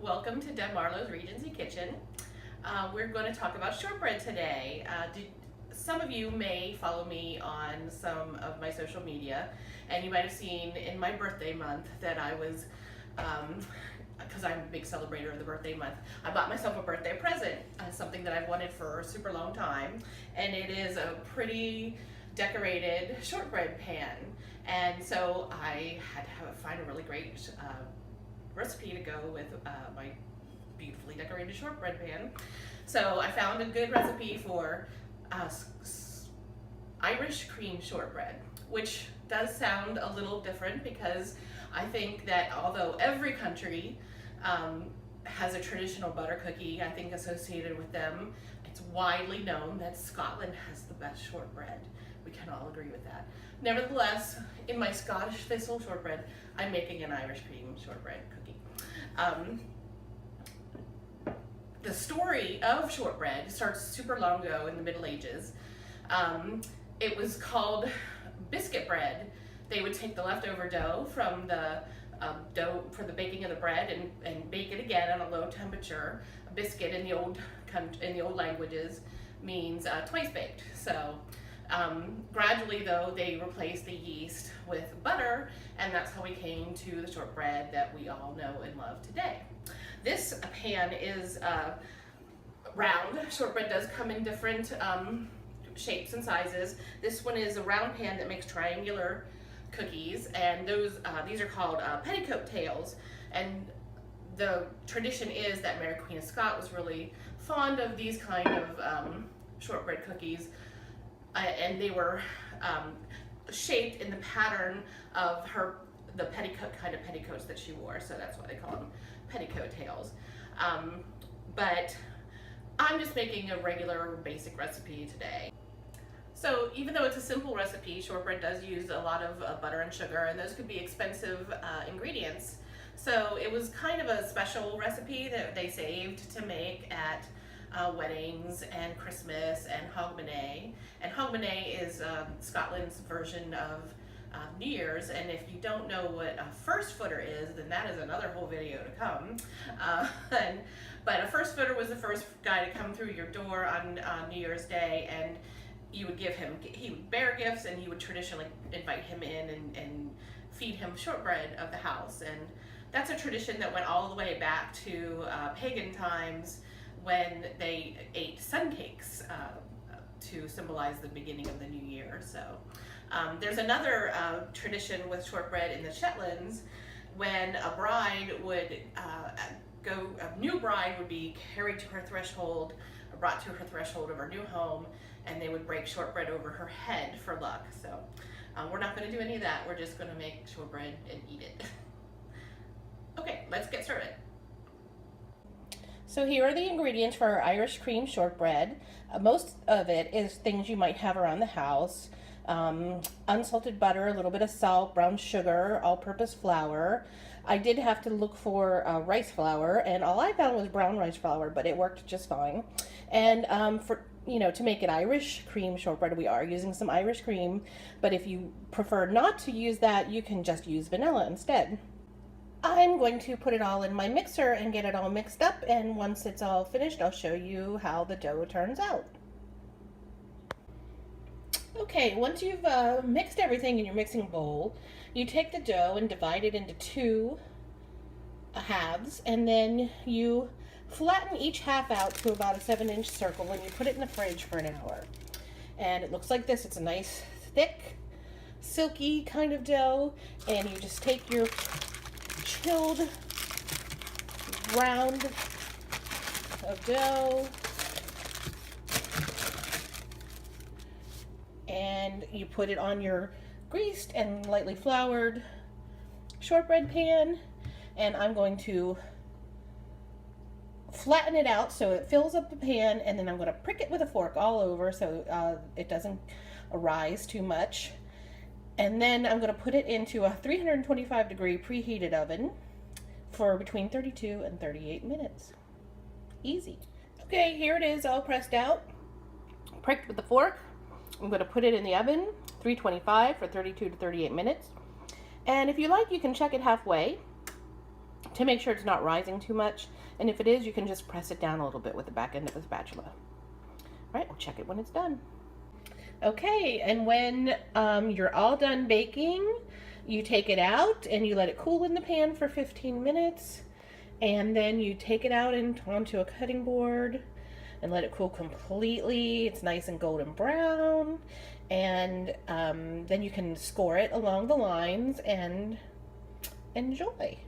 Welcome to Deb Marlowe's Regency Kitchen. We're going to talk about shortbread today. Some of you may follow me on some of my social media, and you might have seen in my birthday month that I was, because I'm a big celebrator of the birthday month, I bought myself a birthday present, something that I've wanted for a super long time, and it is a pretty decorated shortbread pan. And so I had to find a really great recipe to go with my beautifully decorated shortbread pan. So I found a good recipe for Irish cream shortbread, which does sound a little different because I think that although every country has a traditional butter cookie, I think associated with them, it's widely known that Scotland has the best shortbread. We can all agree with that. Nevertheless, in my Scottish thistle shortbread, I'm making an Irish cream shortbread cookie. The story of shortbread starts super long ago in the Middle Ages. It was called biscuit bread. They would take the leftover dough from the dough for the baking of the bread and bake it again at a low temperature. A biscuit in the old languages means twice baked. So gradually, though, they replaced the yeast with butter, and that's how we came to the shortbread that we all know and love today. This pan is round. Shortbread does come in different shapes and sizes. This one is a round pan that makes triangular cookies, and these are called petticoat tails. And the tradition is that Mary Queen of Scots was really fond of these kind of shortbread cookies. And they were shaped in the pattern of the petticoat kind of petticoats that she wore, so that's why they call them petticoat tails. But I'm just making a regular basic recipe today. So even though it's a simple recipe, shortbread does use a lot of butter and sugar, and those could be expensive ingredients. So it was kind of a special recipe that they saved to make at weddings and Christmas and Hogmanay. And Hogmanay is Scotland's version of New Year's, and if you don't know what a first footer is, then that is another whole video to come. But a first footer was the first guy to come through your door on New Year's Day, and you would he would bear gifts, and you would traditionally invite him in and feed him shortbread of the house. And that's a tradition that went all the way back to pagan times, when they ate sun cakes to symbolize the beginning of the new year. So there's another tradition with shortbread in the Shetlands, when a bride would a new bride would be carried to her threshold, brought to her threshold of her new home, and they would break shortbread over her head for luck. So we're not going to do any of that. We're just going to make shortbread and eat it. Okay, let's get started. So here are the ingredients for our Irish cream shortbread. Most of it is things you might have around the house. Unsalted butter, a little bit of salt, brown sugar, all-purpose flour. I did have to look for rice flour, and all I found was brown rice flour, but it worked just fine. And to make an Irish cream shortbread, we are using some Irish cream, but if you prefer not to use that, you can just use vanilla instead. I'm going to put it all in my mixer and get it all mixed up, and once it's all finished, I'll show you how the dough turns out. Okay, once you've mixed everything in your mixing bowl, you take the dough and divide it into two halves, and then you flatten each half out to about a 7-inch circle, and you put it in the fridge for an hour. And it looks like this. It's a nice, thick, silky kind of dough, and you just take your chilled round of dough and you put it on your greased and lightly floured shortbread pan, and I'm going to flatten it out so it fills up the pan, and then I'm going to prick it with a fork all over so it doesn't rise too much. And then I'm going to put it into a 325 degree preheated oven for between 32 and 38 minutes. Easy. Okay, here it is all pressed out, pricked with the fork. I'm going to put it in the oven, 325 for 32 to 38 minutes. And if you like, you can check it halfway. to make sure it's not rising too much. And if it is, you can just press it down a little bit with the back end of the spatula. All right, we'll check it when it's done. Okay, and when you're all done baking, you take it out and you let it cool in the pan for 15 minutes. And then you take it out onto a cutting board and let it cool completely. It's nice and golden brown. And then you can score it along the lines and enjoy.